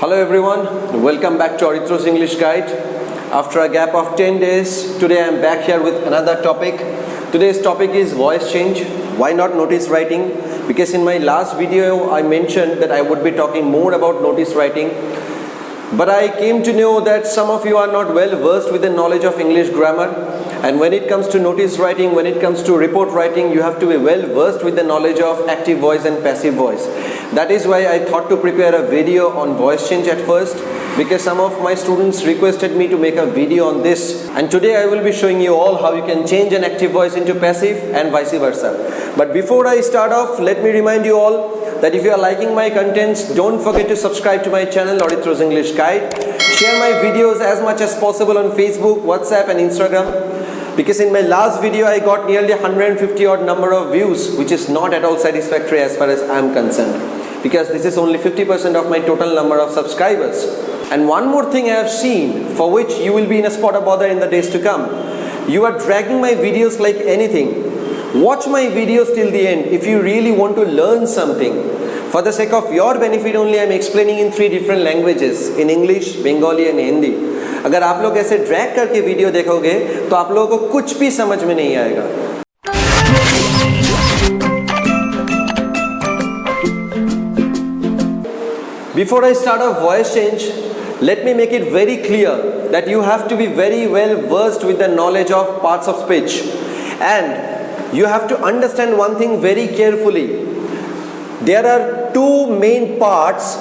Hello everyone, welcome back to Aritro's English Guide. After a gap of 10 days, today I am back here with another topic. Today's topic is voice change. Why not notice writing? Because in my last video I mentioned that I would be talking more about notice writing. But I came to know that some of you are not well versed with the knowledge of English grammar. And when it comes to notice writing, when it comes to report writing, you have to be well versed with the knowledge of active voice and passive voice. That is why I thought to prepare a video on voice change at first, because some of my students requested me to make a video on this. And today I will be showing you all how you can change an active voice into passive and vice versa. But before I start off, let me remind you all that if you are liking my contents, don't forget to subscribe to my channel Aritro's English Guide. Share my videos as much as possible on Facebook, WhatsApp and Instagram. Because in my last video I got nearly 150 odd number of views, which is not at all satisfactory as far as I am concerned, because this is only 50% of my total number of subscribers. And one more thing I have seen, for which you will be in a spot of bother in the days to come. You are dragging my videos like anything. Watch my videos till the end if you really want to learn something. For the sake of your benefit only, I am explaining in 3 different languages, in English, Bengali and Hindi. अगर आप लोग ऐसे drag करके video देखोगे तो आप लोगों को कुछ भी समझ में नहीं आएगा. Before I start off voice change, let me make it very clear that you have to be very well versed with the knowledge of parts of speech, and you have to understand one thing very carefully. There are two main parts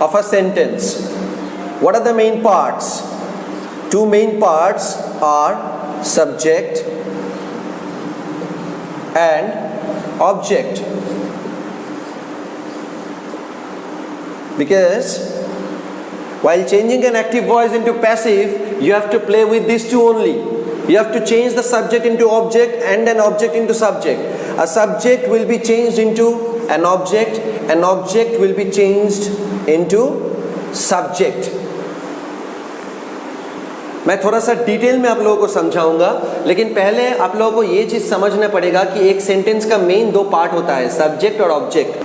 of a sentence. What are the main parts? 2 main parts are subject and object. Because while changing an active voice into passive, you have to play with these 2 only. You have to change the subject into object and an object into subject. A subject will be changed into an object will be changed into subject. मैं थोड़ा सा detail में आप लोगों को समझाऊंगा, लेकिन पहले आप लोगों को ये चीज़ समझना पड़ेगा कि एक सेंटेंस का मेन 2 पार्ट होता है, सब्जेक्ट और ऑब्जेक्ट.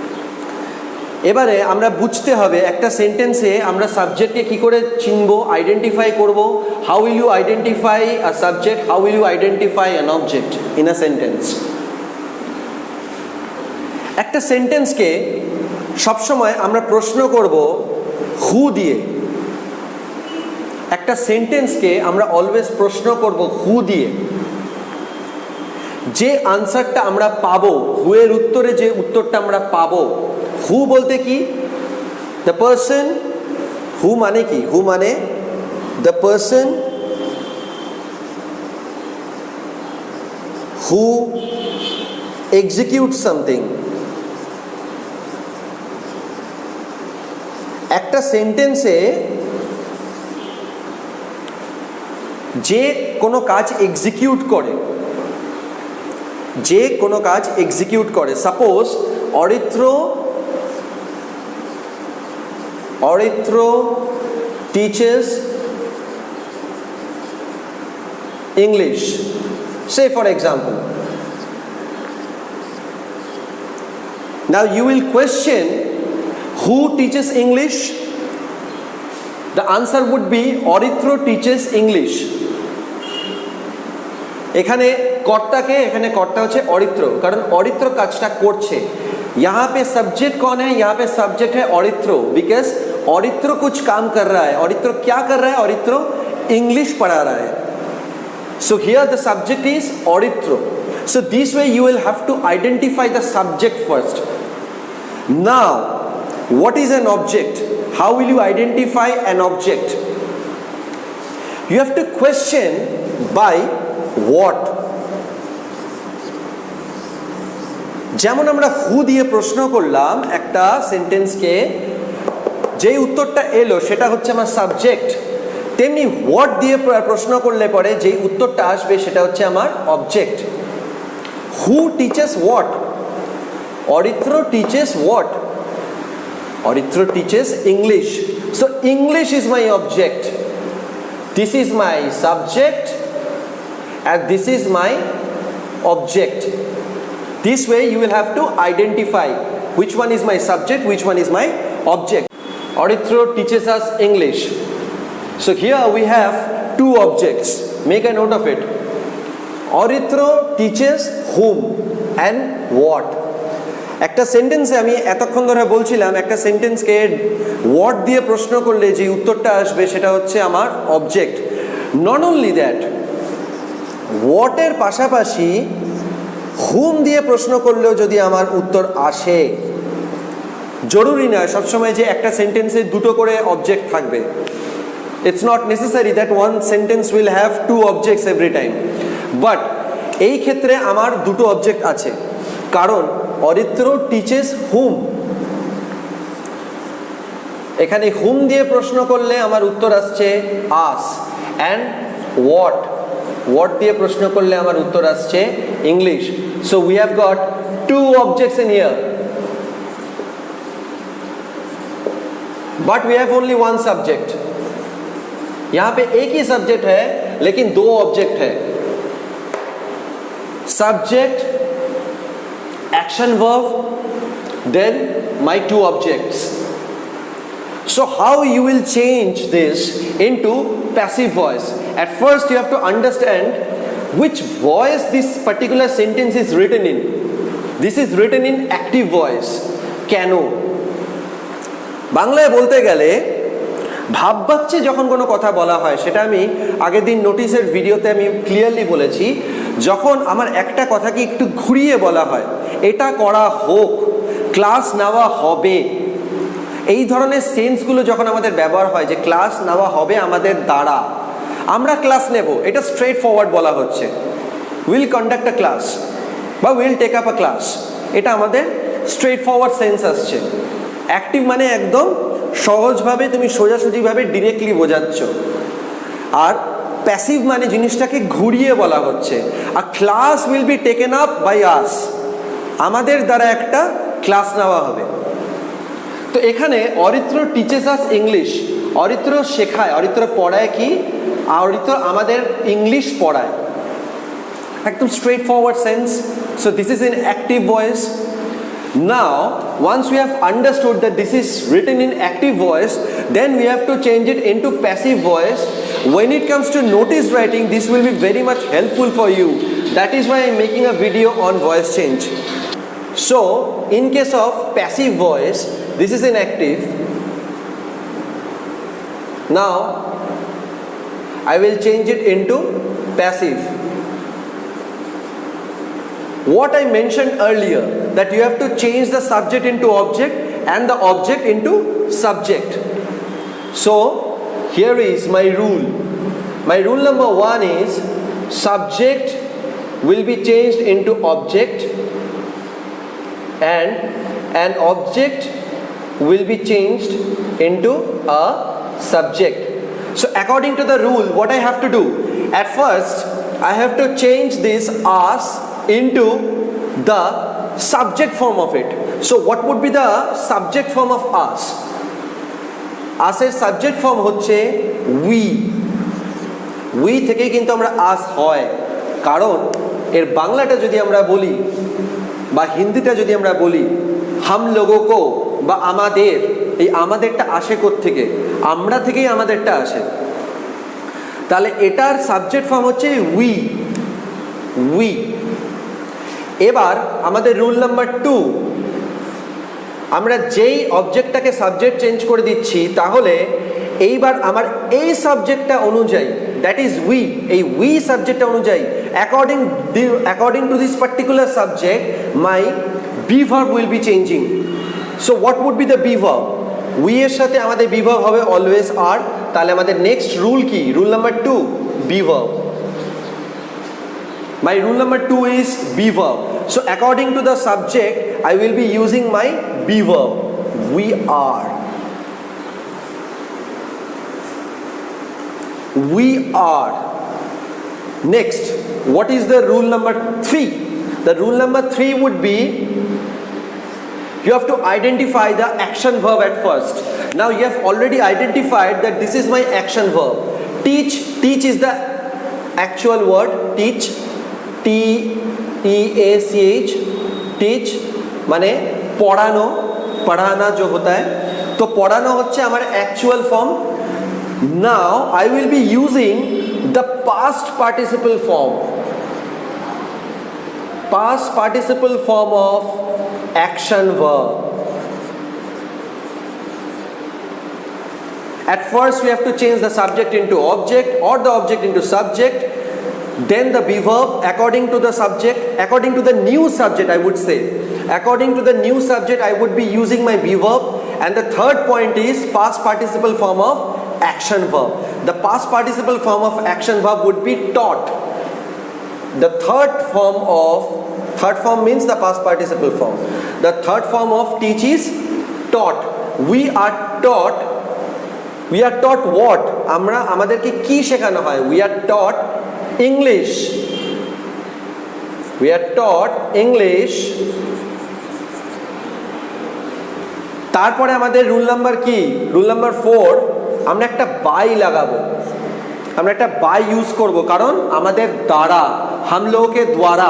এবারে আমরা বুঝতে হবে একটা সেন্টেন্সে আমরা সাবজেক্টকে কি করে চিনবো, আইডেন্টিফাই করব. How will you identify a subject, how will you identify an object in a sentence. একটা সেন্টেন্সকে সবসময় আমরা প্রশ্ন করব হু দিয়ে. একটা সেন্টেন্সকে আমরা অলওয়েজ প্রশ্ন করব হু দিয়ে. যে আনসারটা আমরা পাবো, হু এর উত্তরে যে উত্তরটা আমরা পাবো, হু বলতে কি, দ্য পারসন. হু মানে কি? হু মানে the person who execute something. একটা সেন্টেন্সে যে কোনো কাজ এক্সিকিউট করে, suppose Aritra teaches English, say for example. Now you will question who teaches English. The answer would be Orithro teaches English. এখানে কর্তা হচ্ছে অরিত্র, কারণ অরিত্র কাজটা করছে. यहाँ पे सब्जेक्ट कौन है? यहाँ पे सब्जेक्ट है ऑरित्रो, बिकॉज ऑरित्रो कुछ काम कर रहा है. ऑरित्रो क्या कर रहा है? ऑरित्रो इंग्लिश पढ़ा रहा है. So here the subject is Oritro. So this way you will have to identify the subject first. Now what is an object? How will you identify an object? You have to question by what. যেমন আমরা হু দিয়ে প্রশ্ন করলাম একটা সেন্টেন্সকে, যেই উত্তরটা এলো সেটা হচ্ছে আমার সাবজেক্ট, তেমনি হোয়াট দিয়ে প্রশ্ন করলে পরে যেই উত্তরটা আসবে সেটা হচ্ছে আমার object. Who teaches what? Aritra teaches what? Aritra teaches English. So English is my object. This is my subject and this is my object. This way you will have to identify which one is my subject, which one is my object. Aurithro teaches us English. So here we have two objects. Make a note of it. Aurithro teaches whom and what. একটা সেন্টেন্সে আমি এতক্ষণ ধরে বলছিলাম একটা সেন্টেন্সকে watt দিয়ে প্রশ্ন করলে যে উত্তরটা আসবে সেটা হচ্ছে আমার অবজেক্ট। নট অনলি দ্যাট, ওয়াটের পাশাপাশি হুম দিয়ে প্রশ্ন করলেও যদি আমার উত্তর আসে, জরুরি নয় সবসময় যে একটা সেন্টেন্সে দুটো করে অবজেক্ট থাকবে। It's not necessary that one sentence will have to objects every time, but এই ক্ষেত্রে আমার দুটো অবজেক্ট আছে, কারণ অরিত্র টিচেস হুম। এখানে হুম দিয়ে প্রশ্ন করলে আমার উত্তর আসছে আস, অ্যান্ড হোয়াট, হোয়াট দিয়ে প্রশ্ন করলে আমার উত্তর আসছে English. So we have got two objects in here, but we have only one subject. यहां पे एक ही सब्जेक्ट है लेकिन दो ऑब्जेक्ट है। Subject, action verb, then my two objects. So how you will change this into passive voice? At first you have to understand which voice this particular sentence is written in. This is written in active voice. কেন? বাংলায় বলতে গেলে ভাববাচ্চে যখন কোনো কথা বলা হয়, সেটা আমি আগের দিন নোটিশের ভিডিওতে আমি ক্লিয়ারলি বলেছি, যখন আমার একটা কথাকে একটু ঘুরিয়ে বলা হয়, এটা করা হোক, ক্লাস নেওয়া হবে, এই ধরনের সেন্সগুলো যখন আমাদের ব্যবহার হয় যে ক্লাস নেওয়া হবে আমাদের দ্বারা, আমরা ক্লাস নেব, এটা স্ট্রেট ফরওয়ার্ড বলা হচ্ছে, উইল কন্ডাক্ট আ ক্লাস বা will take up a class, এটা আমাদের স্ট্রেট ফরওয়ার্ড সেন্স আসছে। অ্যাক্টিভ মানে একদম সহজভাবে তুমি সোজাসুজিভাবে ডিরেক্টলি বোঝাচ্ছ, আর প্যাসিভ মানে জিনিসটাকে ঘুরিয়ে বলা হচ্ছে। A class will be taken up by us, আমাদের দ্বারা একটা ক্লাস নেওয়া হবে। তো এখানে Aritra teaches us English, Aritra শেখায়, অরিত্র পড়ায় কি, অরিত্র আমাদের ইংলিশ পড়ায়, একদম straight forward sense. So this is in active voice. Now once we have understood that this is written in active voice, then we have to change it into passive voice. When it comes to notice writing, this will be very much helpful for you. That is why I am making a video on voice change. So in case of passive voice, this is in active. Now I will change it into passive. What I mentioned earlier, that you have to change the subject into object and the object into subject. So here is my rule. My rule number 1 is subject will be changed into object and an object will be changed into a subject. So according to the rule, what I have to do, at first I have to change this as into the subject form of it. So what would be the subject form of us? Us এর subject form হচ্ছে we. We থেকে কিন্তু আমরা us হয়, কারণ এর বাংলাটা যদি আমরা বলি বা হিন্দিটা যদি আমরা বলি হাম লোগো কো বা আমাদের, এই আমাদেরটা আসে কোত্থেকে, আমরা থেকেই আমাদেরটা আসে, তাহলে এটার সাবজেক্ট ফর্ম হচ্ছে we. we এবার আমাদের রুল নাম্বার 2, আমরা যেই অবজেক্টটাকে সাবজেক্ট চেঞ্জ করে দিচ্ছি, তাহলে এইবার আমার এই সাবজেক্টটা অনুযায়ী, দ্যাট ইজ উই, এই উই সাবজেক্টটা অনুযায়ী according to this particular subject, my be verb will be changing. So what would be the be verb? We এর সাথে আমাদের be verb হবে always are, তাহলে আমাদের নেক্সট রুল কি, rule number 2, be verb. My rule number 2 is be verb. So according to the subject, I will be using my be verb. We are. We are. Next, what is the rule number 3? The rule number 3 would be, you have to identify the action verb at first. Now you have already identified that this is my action verb. Teach, teach is the actual word, teach. Teach, teach মানে পড়ানো, पढ़ाना जो होता है, तो पढ़ानो হচ্ছে আমার actual form. Now I will B using the past participle form, past participle form of action verb. At first we have to change the subject into object or the object into subject, then the be verb according to the subject, according to the new subject I would say. According to the new subject I would be using my be verb, and the third point is past participle form of action verb. The past participle form of action verb would be taught. The third form means the past participle form. The third form of teach is taught. We are taught what? আমরা আমাদেরকে কি শেখানো হয়? We are taught English. We are taught English. তারপরে আমাদের rule number কি? Rule number 4, আমরা একটা বাই লাগাবো, আমরা একটা বাই ইউজ করব, কারণ আমাদের দ্বারা, हम लोगों के द्वारा,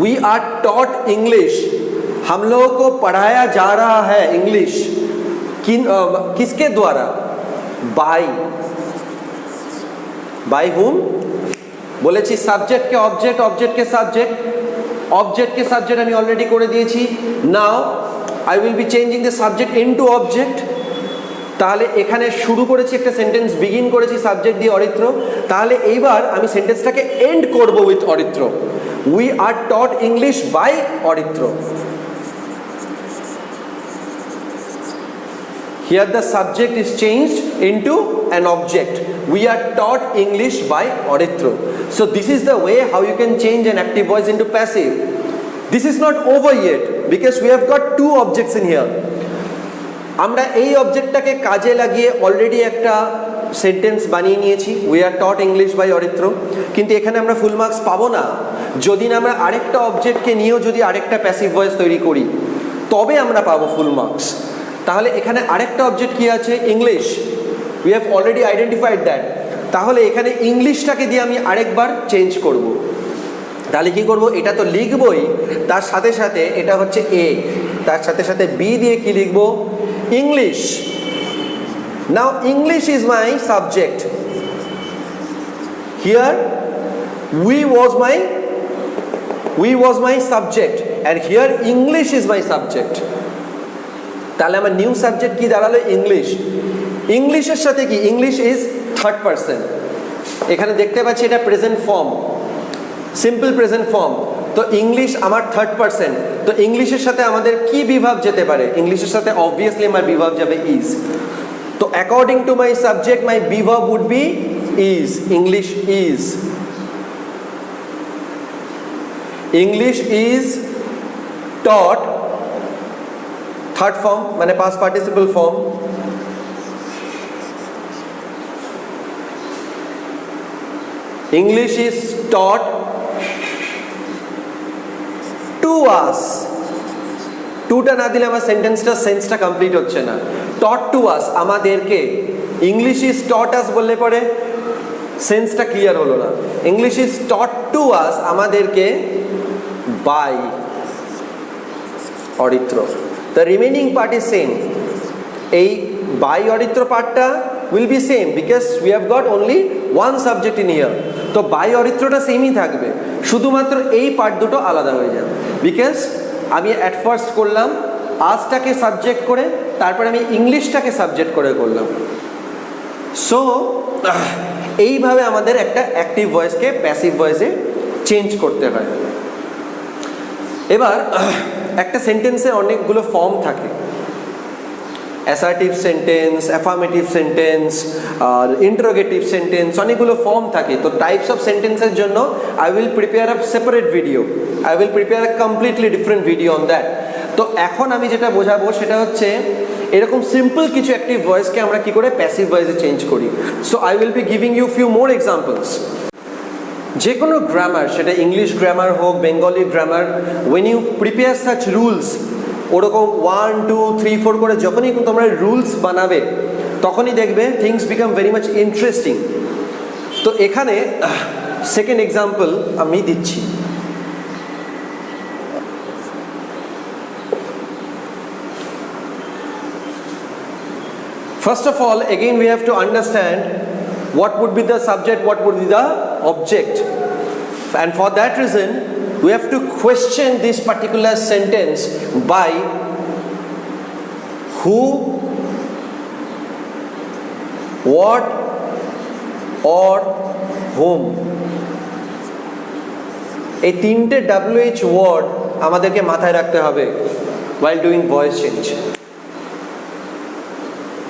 we are taught English, हम लोगों को पढ़ाया जा रहा है इंग्लिश। किसके द्वारा? बाय। By whom? বলেছি সাবজেক্ট কে অবজেক্ট, অবজেক্ট কে সাবজেক্ট, অবজেক্ট কে সাবজেক্ট আমি অলরেডি করে দিয়েছি। নাও I will be changing the subject into object. তাহলে এখানে শুরু করেছি একটা সেন্টেন্স, বিগিন করেছি সাবজেক্ট দিয়ে অরিত্র, তাহলে এইবার আমি সেন্টেন্সটাকে এন্ড করব with Aritra. We are taught English by Aritra. Here the subject is changed into an object. We are taught English by Aritra. So this is the way how you can change an active voice into passive. This is not over yet because we have got two objects in here. আমরা এই অবজেক্টটাকে কাজে লাগিয়ে already একটা sentence বানিয়ে নিয়েছি, we are taught English by Aritra, কিন্তু এখানে আমরা ফুল মার্কস পাবো না। যদি না আমরা আরেকটা অবজেক্টকে নিয়েও যদি আরেকটা প্যাসিভ ভয়েস তৈরি করি, তবে আমরা পাবো ফুল মার্কস। তাহলে এখানে আরেকটা অবজেক্ট কি আছে? English. We have already identified that. তাহলে এখানে ইংলিশটাকে দিয়ে আমি আরেকবার চেঞ্জ করব। তাহলে কি করব? এটা তো লিখবই, তার সাথে সাথে এটা হচ্ছে এ, তার সাথে সাথে বি দিয়ে কি লিখবো? English. Now English is my subject. Here we was my subject, and here English is my subject. তাহলে আমার নিউ সাবজেক্ট কি দাঁড়ালো? ইংলিশ। ইংলিশের সাথে কি? English is third person. এখানে দেখতে পাচ্ছি এটা present form, simple present form. তো ইংলিশ আমার থার্ড পারসন, তো ইংলিশের সাথে আমাদের কি বিভাব যেতে পারে? ইংলিশের সাথে অবভিয়াসলি আমার বিভাব যাবে ইজ। তো according to my subject my বিভাব would be is. English is, English is taught, third form মানে past participle form. English is taught to us. টুটা না দিলে আমার সেন্সটা কমপ্লিট হচ্ছে না। টট টু আস, আমাদেরকে। ইংলিশ ইজ টট আস বললে পরে সেন্সটা ক্লিয়ার হলো না। English is taught to us, আমাদেরকে by Aritra. The remaining part is same. এই বাই অরিত্র পার্টটা will be same because we have got only one subject in here. তো বাই অরিত্রটা সেমই থাকবে, শুধুমাত্র এই পার্ট দুটো আলাদা হয়ে যাবে। বিকজ আমি অ্যাট ফার্স্ট করলাম আজটাকে সাবজেক্ট করে, তারপরে আমি ইংলিশটাকে সাবজেক্ট করে করলাম। সো এইভাবে আমাদের একটা অ্যাক্টিভ ভয়েসকে প্যাসিভ ভয়েসে চেঞ্জ করতে হয়। এবার একটা সেন্টেন্সে অনেকগুলো ফর্ম থাকে, অ্যাসার্টিভ সেন্টেন্স, অ্যাফার্মেটিভ সেন্টেন্স, আর ইন্টারোগেটিভ সেন্টেন্স, অনেকগুলো ফর্ম থাকে। তো টাইপস অফ সেন্টেন্সের জন্য I will prepare a separate video, I will prepare a completely different video on that. তো এখন আমি যেটা বোঝাবো সেটা হচ্ছে এরকম সিম্পল কিছু অ্যাক্টিভ ভয়েসকে আমরা কি করে প্যাসিভ ভয়েসে চেঞ্জ করি। So I will be giving you few more examples. যে কোনো গ্রামার, সেটা ইংলিশ গ্রামার হোক, Bengali grammar, when you prepare such rules, ওরকম 1 2 3 4 করে যখনই তোমরা রুলস বানাবে তখনই দেখবে things become very much interesting. তো এখানে সেকেন্ড এক্সাম্পল আমি দিচ্ছি। First of all, again we have to understand what would be the subject, what would be the object. And for that reason, we have to question this particular sentence by who, what, or whom. এই তিনটে WH word আমাদেরকে মাথায় রাখতে হবে while doing voice change.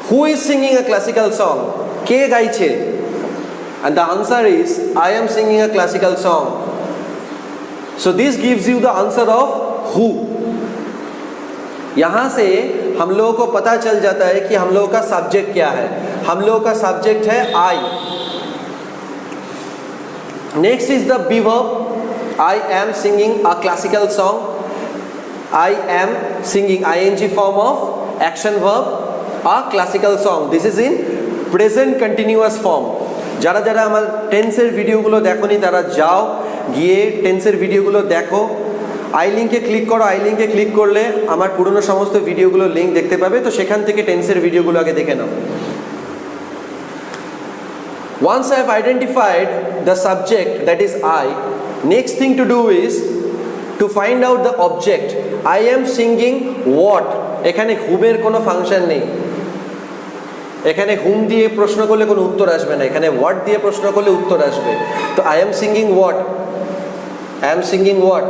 Who is singing a classical song? কে গাইছে? And the answer is I am singing a classical song. So this gives you the answer of who. यहाँ से हम लोगों को पता चल जाता है कि हम लोगों का सब्जेक्ट क्या है. हम लोगों का सब्जेक्ट है I. Next is the be verb. I am singing a classical song. I am singing ing form of action verb a classical song. This is in present continuous form. যারা যারা আমার টেন্সের ভিডিওগুলো দেখোনি তারা যাও গিয়ে টেন্সের ভিডিওগুলো দেখো. আই লিঙ্কে ক্লিক করো. আই লিঙ্কে ক্লিক করলে আমার পুরনো সমস্ত ভিডিওগুলো লিঙ্ক দেখতে পাবে. তো সেখান থেকে টেন্সের ভিডিওগুলো আগে দেখে নাও. Once I have identified the subject, that is I, next thing to do is to find out the object. I am singing what? এখানে হুমের কোনো ফাংশন নেই. এখানে হুম দিয়ে প্রশ্ন করলে কোনো উত্তর আসবে না. এখানে হোয়াট দিয়ে প্রশ্ন করলে উত্তর আসবে. তো I am singing what? I am singing what?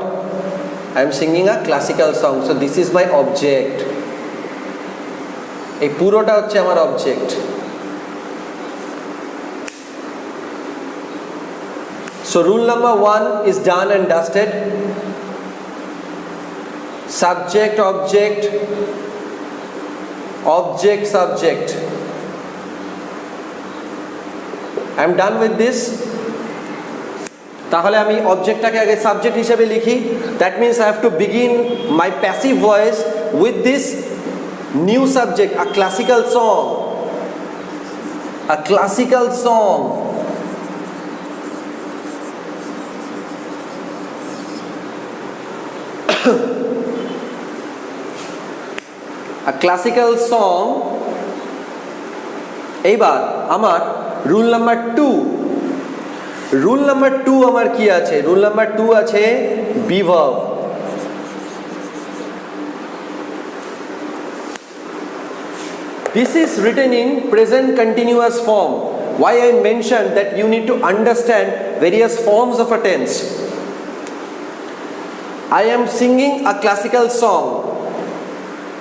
I am singing a classical song. So this is my object. এই পুরোটা হচ্ছে আমার object. So rule number 1 is done and dusted. Subject, object, object, subject. I am done with this. তাহলে আমি অবজেক্টটাকে আগে subject হিসেবে লিখি. That means I have to begin my passive voice with this new subject, a classical song. A classical song. A classical song. এইবার আমার rule number 2. Rule number 2 আমার কি আছে? রুল নাম্বার 2 আছে be verb. This is written in present continuous form. Why I mentioned that you need to understand various forms of a tense. I am singing a classical song.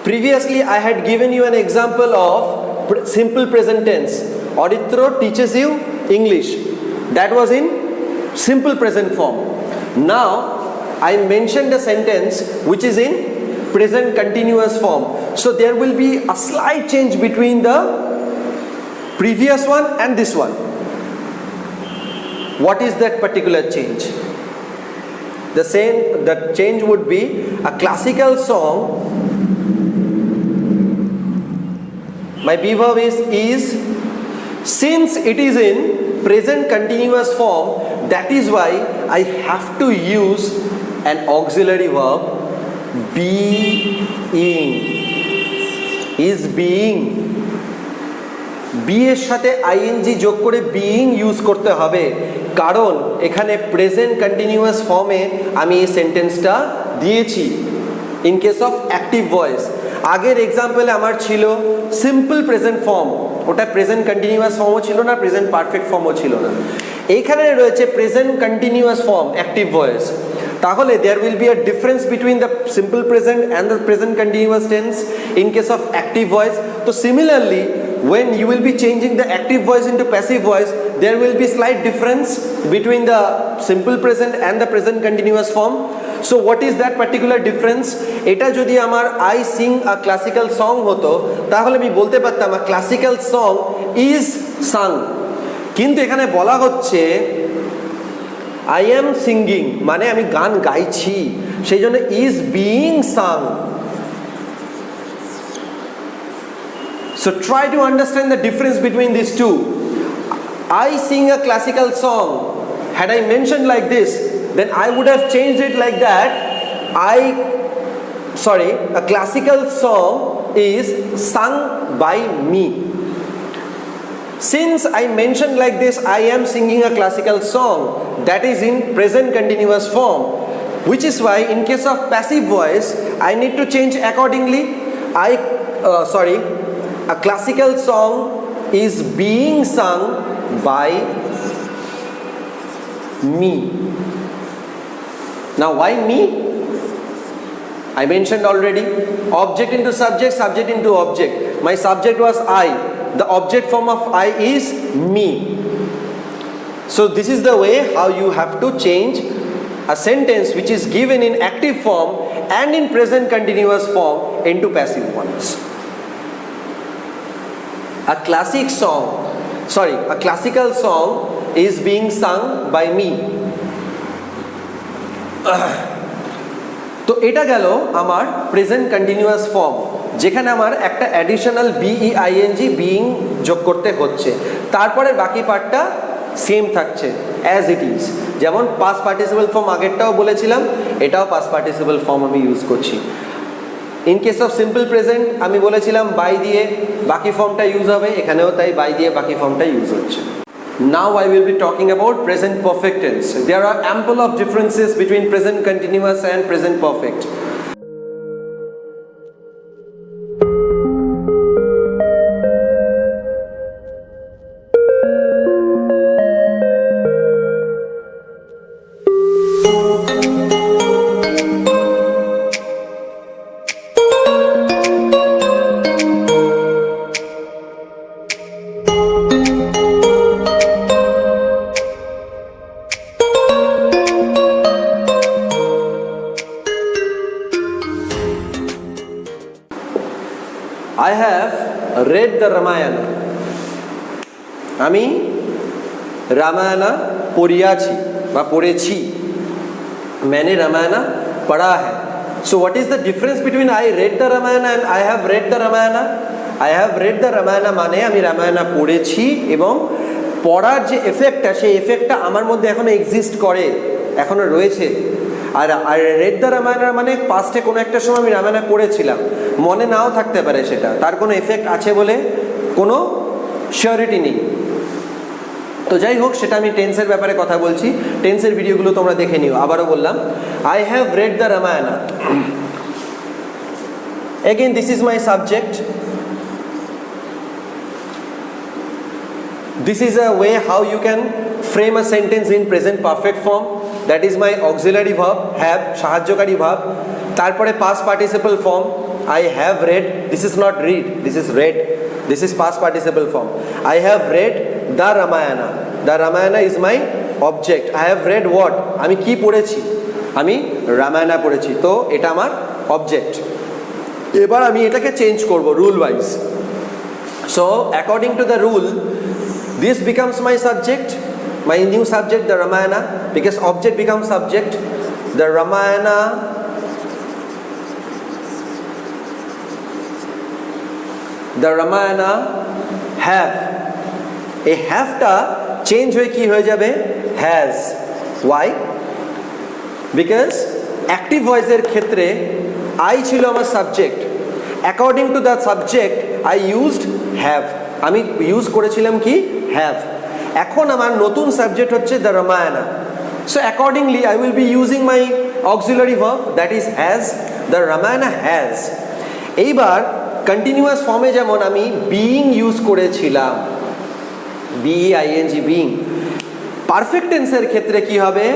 Previously I had given you an example of simple present tense. Auditro teaches you English. That was in simple present form. Now I mentioned a sentence which is in present continuous form. So there will be a slight change between the previous one and this one. What is that particular change? The change would be a classical song. My be verb is. Since it is in present continuous form, that is why I have to use an auxiliary verb, being. Is being. be এর সাথে ing যোগ করে being use করতে হবে, কারণ এখানে present continuous ফর্মে আমি এই সেন্টেন্সটা দিয়েছি in case of active voice. আগের এক্সাম্পলে আমার ছিল সিম্পল প্রেজেন্ট ফর্ম, ওটা প্রেজেন্ট কন্টিনিউয়াস ফর্মও ছিল না, প্রেজেন্ট পারফেক্ট ফর্মও ছিল না। এইখানে রয়েছে present continuous form active voice. তাহলে there will be a difference between the simple present and the present continuous tense in case of active voice. So similarly, when you will be changing the active voice into passive voice, there will be slight difference between the simple present and the present continuous form. So what is that particular difference? এটা যদি আমার I sing a classical song হতো, তাহলে আমি বলতে পারতাম a classical song is sung। কিন্তু এখানে বলা হচ্ছে I am singing, মানে আমি গান গাইছি, সেই জন্য is being sung। So try to understand the difference between these two. I sing a classical song. Had I mentioned like this, then I would have changed it like that. A classical song is sung by me. Since I mentioned like this, I am singing a classical song that is in present continuous form, which is why in case of passive voice I need to change accordingly. A classical song is being sung by me. Now why me? I mentioned already, object into subject, subject into object. My subject was I. The object form of I is me. So this is the way how you have to change a sentence which is given in active form and in present continuous form into passive ones. A classical song is being sung by me. তো এটা গেল আমার present continuous form, যেখানে আমার একটা additional বিইআইএনজি being যোগ করতে হচ্ছে। তারপরে বাকি পার্টটা সেম থাকছে অ্যাজ ইট ইজ। যেমন পাস্ট পার্টিসিপল ফর্ম আগেরটাও বলেছিলাম, এটাও পাস্ট পার্টিসিপল ফর্ম আমি ইউজ করছি। In case of simple present আমি বলেছিলাম বাই দিয়ে বাকি ফর্মটা ইউজ হবে, এখানেও তাই বাই দিয়ে বাকি ফর্মটা ইউজ হচ্ছে। Now I will be talking about present perfect tense. There are ample of differences between present continuous and present perfect. I have read the Ramayana. আমি রামায়ণা পড়িয়াছি বা পড়েছি। मैंने रामायण पढ़ा है. So what is the difference between I read the Ramayana and I have read the Ramayana? I have read the Ramayana মানে আমি রামায়ণা পড়েছি এবং পড়ার যে এফেক্টটা, সেই এফেক্টটা আমার মধ্যে এখনো এক্সিস্ট করে, এখনো রয়েছে। আর আই রেড দ্য রামায়ণা মানে পাস্টে কোনো একটা সময় আমি রামায়ণা পড়েছিলাম, মনে নাও থাকতে পারে সেটা, তার কোনো এফেক্ট আছে বলে কোনো শিওরিটি নেই। তো যাই হোক, সেটা আমি টেন্সের ব্যাপারে কথা বলছি, টেন্সের ভিডিওগুলো তোমরা দেখে নিও। আবারও বললাম, I have read the Ramayana. Again this is my subject. This is a way how you can frame a sentence in present perfect form. That is my auxiliary verb, have, সাহায্যকারী ভাব। তারপরে past participle form, I have read, this is not read, this is read, this is past participle form. I have read the Ramayana. The Ramayana is my object. I have read what? আমি কি পড়েছি? আমি রামায়ণা পড়েছি, তো এটা আমার object. এবার আমি এটাকে চেঞ্জ করব rule wise. So according to the rule, this becomes my subject, my new subject, the Ramayana, because object becomes subject. The Ramayana have, এই হ্যাভটা চেঞ্জ হয়ে কি হয়ে যাবে? হ্যাজ। ওয়াই? বিকজ অ্যাক্টিভ ভয়েসের ক্ষেত্রে আই ছিল আমার subject, according to the subject I used have, আমি ইউজ করেছিলাম কি? হ্যাভ। এখন আমার নতুন সাবজেক্ট হচ্ছে the Ramayana, so accordingly I will B using my auxiliary verb, that is has. The Ramayana has. এইবার কন্টিনিউয়াস ফর্মে যেমন আমি বিইং ইউজ করেছিলাম, বিইআইএনজি বিইং, পারফেক্ট টেন্সের ক্ষেত্রে কি হবে?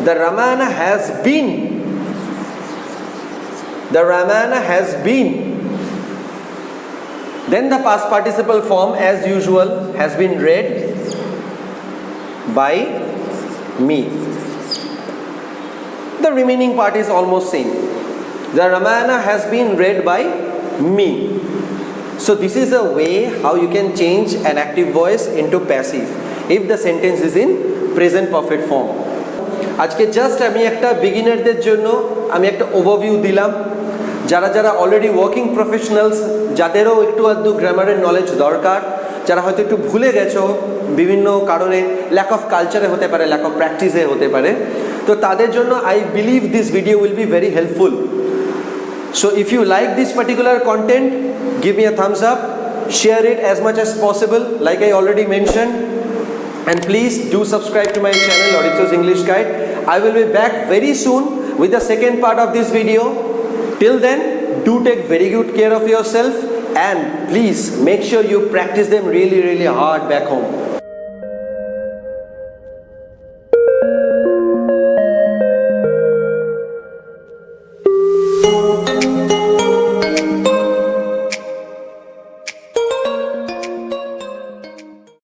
The Ramayana has been, the Ramayana has been. Then the past participle form as usual has been read by me. The remaining part is almost same. The Ramayana has been read by me. So this is a way how you can change an active voice into passive if the sentence is in present perfect form. আজকে just আমি একটা বিগিনারদের জন্য আমি একটা overview দিলাম। যারা যারা already working professionals, যাদেরও একটু আধটু গ্রামারের নলেজ দরকার, যারা হয়তো একটু ভুলে গেছো বিভিন্ন কারণে, ল্যাক অফ কালচারে হতে পারে, ল্যাক অফ প্র্যাকটিসে হতে পারে, তো তাদের জন্য I believe this video will be very helpful. So if you like this particular content, give me a thumbs up, share it as much as possible, like I already mentioned. And please do subscribe to my channel, Auditors English Guide. I will be back very soon with the second part of this video. Till then, do take very good care of yourself, and please make sure you practice them really hard back home.